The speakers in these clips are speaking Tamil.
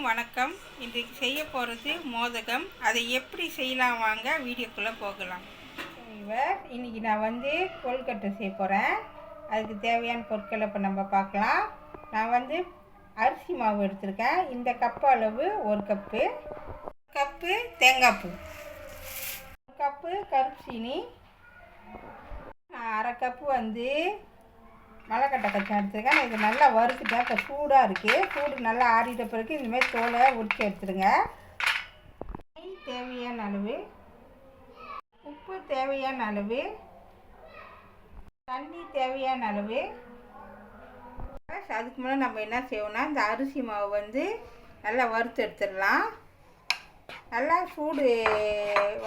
அனைவருக்கும் வணக்கம். இன்றைக்கு செய்ய போகிறது மோதகம். அதை எப்படி செய்யலாம் வாங்க வீடியோக்குள்ளே போகலாம். இன்றைக்கி நான் கொழுக்கட்டை செய்ய போகிறேன். அதுக்கு தேவையான பொருட்களை இப்போ நம்ம பார்க்கலாம். நான் அரிசி மாவு எடுத்திருக்கேன். இந்த கப்பு அளவு 1 கப்பு தேங்காய் பூ, 1 கப்பு கருப்பு சீனி, 1/2 கப்பு மலைக்கட்டை கச்சா எடுத்துருக்கேன். இது நல்லா வறுத்துட்டேன். இப்போ சூடாக இருக்குது. சூடு நல்லா ஆறிட்ட பிறகு இந்தமாதிரி தோலை உரிச்சு எடுத்துருங்க. நெய் தேவையான அளவு, உப்பு தேவையான அளவு, தண்ணி தேவையான அளவு. அதுக்கு முன்னாடி நம்ம என்ன செய்வோம்னா, இந்த அரிசி மாவு நல்லா வறுத்து எடுத்துடலாம். நல்லா சூடு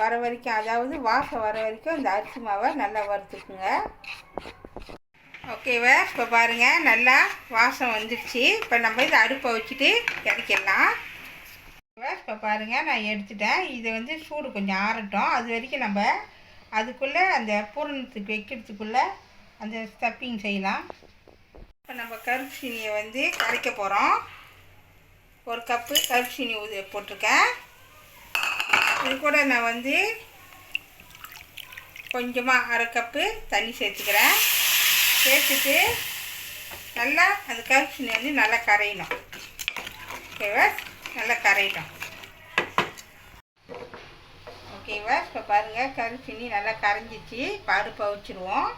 வர வரைக்கும், அதாவது வாசம் வர வரைக்கும் இந்த அரிசி மாவை நல்லா வறுத்துக்குங்க. ஓகேவா, இப்போ பாருங்கள் நல்லா வாசம் வந்துடுச்சு. இப்போ நம்ம இதை அடுப்பை வச்சுட்டு இறக்கிடலாம். இப்போ பாருங்கள் நான் எடுத்துட்டேன். இது சூடு கொஞ்சம் ஆறட்டும். அது வரைக்கும் நம்ம அதுக்குள்ளே அந்த பூரணத்துக்கு வைக்கிறதுக்குள்ளே அந்த ஸ்டப்பிங் செய்யலாம். இப்போ நம்ம கருப்பு சீனியை கரைக்க போகிறோம். 1 கப்பு கருப்பு சீனி போட்டிருக்கேன். இது கூட நான் கொஞ்சமாக 1/2 கப்பு தண்ணி சேர்த்துக்கிறேன். சேர்த்துட்டு நல்லா அந்த கருப்பு சீனி நல்லா கரையணும். ஓகேவா, நல்லா கரையிட்டோம். ஓகேவா, இப்போ பாருங்கள் கருப்பு சீனி நல்லா கரைஞ்சிச்சு. இப்போ அடுப்பை வச்சுருவோம்.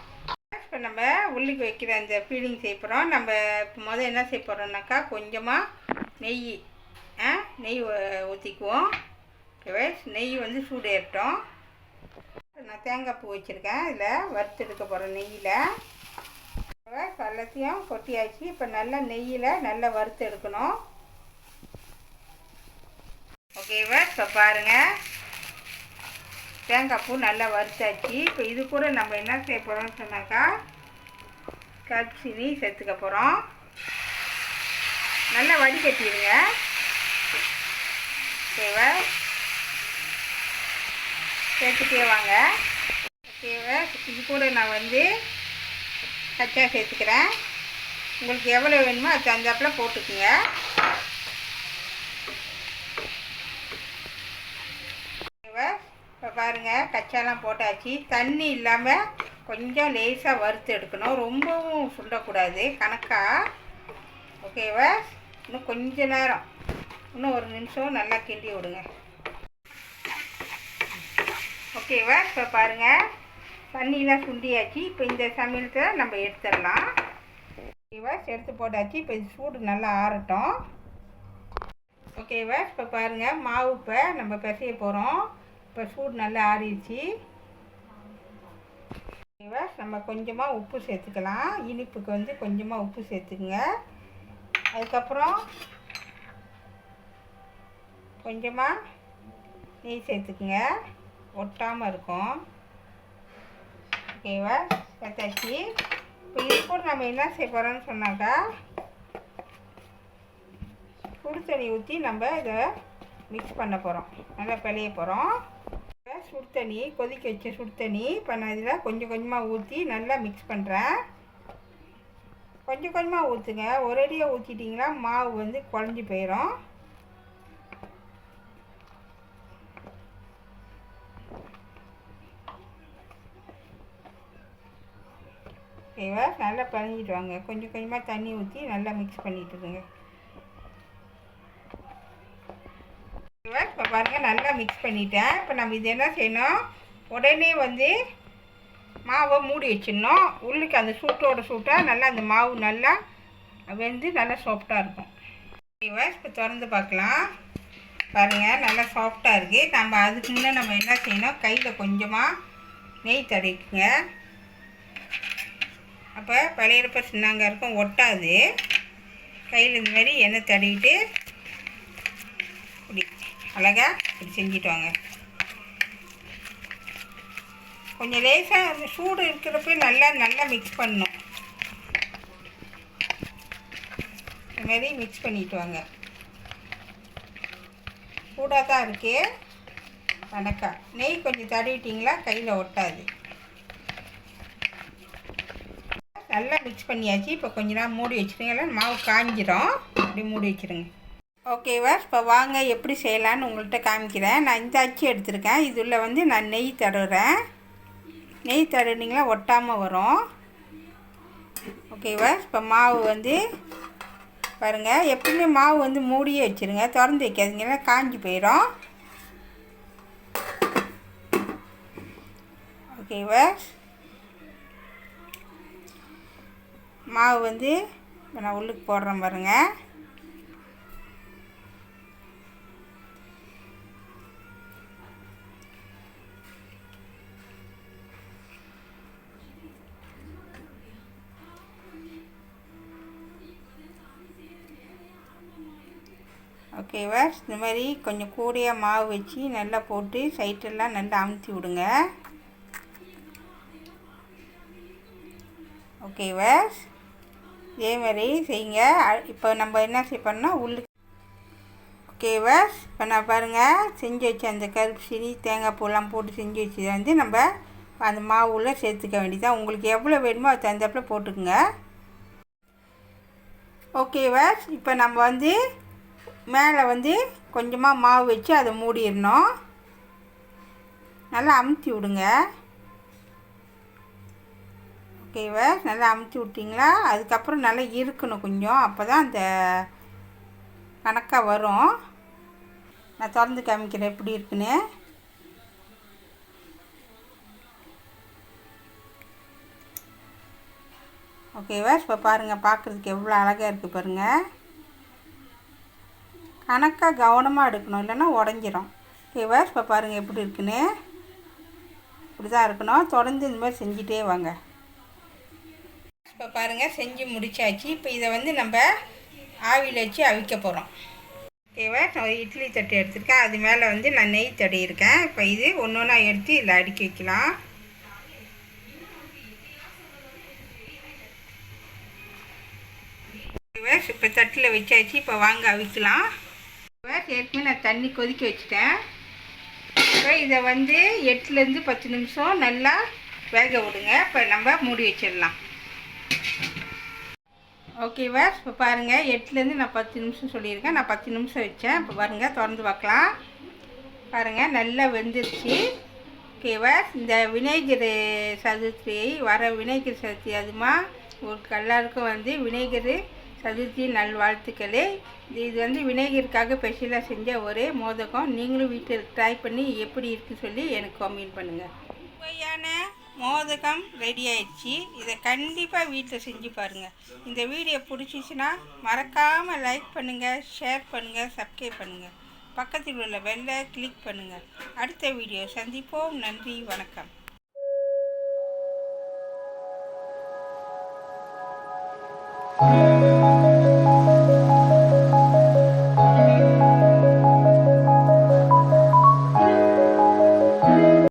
இப்போ நம்ம உள்ளுக்கு வைக்கிற அந்த ஃபீலிங் செய்ய போகிறோம். நம்ம இப்போ என்ன செய்ய போகிறோம்னாக்கா, கொஞ்சமாக நெய் ஊற்றிக்குவோம். ஓகேவா, நெய் சூடு ஏறட்டும். நான் தேங்காய் பூ வச்சுருக்கேன். இதில் வறுத்து எடுக்க போகிறேன். நெய்யில் எல்லாத்தையும் கொட்டியாச்சு. இப்போ நல்லா நெய்யில் நல்லா வறுத்து எடுக்கணும். ஓகேவா, இப்போ பாருங்கள் தேங்காய் பூ நல்லா வறுத்தாச்சு. இப்போ இது கூட நம்ம என்ன செய்ய போகிறோம்னு சொன்னாக்கா, கருப்பு சீனி சேர்த்துக்க போகிறோம். நல்லா வடிகட்டிடுங்க. ஓகேவா, சேர்த்துட்டே வாங்க. ஓகேவா, இது கூட நான் கச்சா சேர்த்துக்கிறேன். உங்களுக்கு எவ்வளோ வேணுமோ அது தகுந்தாப்பில் போட்டுக்குங்க. ஓகேவா, இப்போ பாருங்கள் கச்சாலாம் போட்டாச்சு. தண்ணி இல்லாமல் கொஞ்சம் லேசாக வறுத்து எடுக்கணும். ரொம்பவும் சுண்டக்கூடாது, கணக்காக. ஓகேவா, இன்னும் கொஞ்ச நேரம், இன்னும் 1 நிமிஷம் நல்லா கிண்டி விடுங்க. ஓகேவா, இப்போ பாருங்கள் தண்ணியெலாம் சுண்டியாச்சு. இப்போ இந்த சமையலத்தில் நம்ம எடுத்துடலாம். ஓகேவா, எடுத்து போட்டாச்சு. இப்போ இது சூடு நல்லா ஆறட்டும். ஓகேவா, இப்போ பாருங்கள் மாவு இப்போ நம்ம பிசைய போகிறோம். இப்போ சூடு நல்லா ஆறிடுச்சு. ஓகேவா, நம்ம கொஞ்சமாக உப்பு சேர்த்துக்கலாம். இனிப்புக்கு கொஞ்சமாக உப்பு சேர்த்துக்குங்க. அதுக்கப்புறம் கொஞ்சமாக நெய் சேர்த்துக்குங்க, ஒட்டாமல் இருக்கும். ஓகேவா, சேர்த்தாச்சு. இப்போ இது கூட நம்ம என்ன செய்ய போகிறோம்னு சொன்னாக்கா, சுடு தண்ணி ஊற்றி நம்ம இதை மிக்ஸ் பண்ண போகிறோம். நல்லா பிழைய போகிறோம். சுடு தண்ணி கொதிக்க வச்ச சுடு தண்ணி இப்போ நான் இதில் கொஞ்சம் கொஞ்சமாக ஊற்றி நல்லா மிக்ஸ் பண்ணுறேன். கொஞ்சம் கொஞ்சமாக ஊற்றுங்க. ஒரேடியாக ஊற்றிட்டிங்கன்னா மாவு குழஞ்சி போயிடும். ஓகேவா, நல்லா பிணைஞ்சிட்டு வாங்க. கொஞ்சம் கொஞ்சமாக தண்ணி ஊற்றி நல்லா மிக்ஸ் பண்ணிட்டு இருங்க. ஓகேவா, இப்போ பாருங்கள் நல்லா மிக்ஸ் பண்ணிட்டேன். இப்போ நம்ம இது என்ன செய்யணும், உடனே மாவை மூடி வச்சிடணும். உள்ளுக்கு அந்த சூட்டாக நல்லா அந்த மாவு நல்லா நல்லா சாஃப்டாக இருக்கும். ஓகேவா, இப்போ திறந்து பார்க்கலாம். பாருங்கள் நல்லா சாஃப்டாக இருக்குது. நம்ம அதுக்கு முன்னே நம்ம என்ன செய்யணும், கையில் கொஞ்சமாக நெய் தடவிக்குங்க. அப்போ பழையிறப்ப சின்னாங்க இருக்கும், ஒட்டாது. கையில் இந்த மாதிரி எண்ணெய் தடவிட்டு இப்படி அழகாக இப்படி செஞ்சுட்டு வாங்க. கொஞ்சம் லேசாக அந்த சூடு இருக்கிறப்ப நல்லா மிக்ஸ் பண்ணணும். இந்த மாதிரி மிக்ஸ் பண்ணிட்டு வாங்க. சூடாக தான் இருக்குது. கணக்கா நெய் கொஞ்சம் தடவிட்டிங்களா கையில் ஒட்டாது. நல்லா மிக்ஸ் பண்ணியாச்சு. இப்போ கொஞ்ச நேரம் மூடி வச்சுருங்க, மாவு காஞ்சிடும். அப்படி மூடி வச்சுருங்க. ஓகேவா, இப்போ வாங்க எப்படி செய்யலான்னு உங்கள்கிட்ட காமிக்கிறேன். நான் இந்த அச்சு எடுத்திருக்கேன். இதில் வந்து நான் நெய் தடவுறேன். நெய் தடவினீங்களா ஒட்டாமல் வரும். ஓகேவா, இப்போ மாவு வந்து பாருங்கள், எப்பவுமே மாவு வந்து மூடியே வச்சுருங்க, திறந்து வைக்காதீங்கன்னா காஞ்சி போயிடும். ஓகேவா, மாவு வந்து இப்போ நான் உள்ளுக்கு போடுறேன் பாருங்கள். ஓகேவா, இந்த மாதிரி கொஞ்சம் கூடையாக மாவு வச்சு நல்லா போட்டு சைட்டெல்லாம் நல்லா அமுத்தி விடுங்க. ஓகேவா, இதே மாதிரி செய்யுங்க. இப்போ நம்ம என்ன செய்யணும்னா ஓகேவா, இப்போ நான் பாருங்கள் செஞ்சு வச்ச அந்த கருப்பு சீனி தேங்காய் பூலாம் போட்டு செஞ்சு வச்சதை வந்து நம்ம அந்த மாவுள்ள சேர்த்துக்க வேண்டியதான். உங்களுக்கு எவ்வளோ வேணுமோ அது தகுந்தாப்பில் போட்டுக்குங்க. ஓகேவா, இப்போ நம்ம வந்து மேலே வந்து கொஞ்சமாக மாவு வச்சு அதை மூடிடணும். நல்லா அமுத்தி விடுங்க. ஓகேவா, நல்லா அமுத்தி விட்டிங்களா, அதுக்கப்புறம் நல்லா இருக்கணும் கொஞ்சம், அப்போ தான் அந்த கணக்காக வரும். நான் திறந்து காமிக்கிறேன் எப்படி இருக்குன்னு. ஓகேவா, இப்போ பாருங்கள், பார்க்குறதுக்கு எவ்வளோ அழகாக இருக்குது பாருங்கள். கணக்காக கவனமாக எடுக்கணும், இல்லைன்னா உடஞ்சிரும். ஓகேவா, இப்போ பாருங்கள் எப்படி இருக்குன்னு. இப்படி தான் இருக்கணும். தொடர்ந்து இந்த மாதிரி செஞ்சிட்டே வாங்க. இப்போ பாருங்கள் செஞ்சு முடிச்சாச்சு. இப்போ இதை வந்து நம்ம ஆவியில் வச்சு அவிக்க போகிறோம். ஓகேவா, நான் இட்லி தட்டு எடுத்துருக்கேன். அது மேலே வந்து நான் நெய் தடவிருக்கேன். இப்போ இது ஒன்று ஒன்றா எடுத்து இதில் அடுக்கி வைக்கலாம். இப்போ தட்டில் வச்சாச்சு. இப்போ வாங்க அவிக்கலாம். ஏற்கனவே நான் தண்ணி கொதிக்க வச்சுட்டேன். இப்போ இதை வந்து 8லேருந்து 10 நிமிஷம் நல்லா வேக விடுங்க. இப்போ நம்ம மூடி வச்சிடலாம். ஓகேவா, இப்போ பாருங்கள் 8லேருந்து நான் 10 நிமிஷம் சொல்லியிருக்கேன். நான் 10 நிமிஷம் வச்சேன். இப்போ பாருங்கள் திறந்து பார்க்கலாம். பாருங்கள் நல்லா வெந்துருச்சு. ஓகேவா, இந்த விநாயகர் சதுர்த்தி விநாயகர் சதுர்த்தி அதுமா உங்களுக்கு எல்லாருக்கும் வந்து விநாயகர் சதுர்த்தி நல்வாழ்த்துக்களே. இது வந்து விநாயகருக்காக ஸ்பெஷலாக செஞ்ச ஒரு மோதகம். நீங்களும் வீட்டில் ட்ரை பண்ணி எப்படி இருக்குன்னு சொல்லி எனக்கு கமெண்ட் பண்ணுங்கள். சுவையான மோதகம் ரெடி ஆயிடுச்சு. இதை கண்டிப்பாக வீட்டில் செஞ்சு பாருங்கள். இந்த வீடியோ பிடிச்சிச்சின்னா மறக்காமல் லைக் பண்ணுங்கள், ஷேர் பண்ணுங்கள், சப்ஸ்கிரைப் பண்ணுங்கள். பக்கத்தில் உள்ள பெல்லை கிளிக் பண்ணுங்கள். அடுத்த வீடியோ சந்திப்போம். நன்றி, வணக்கம்.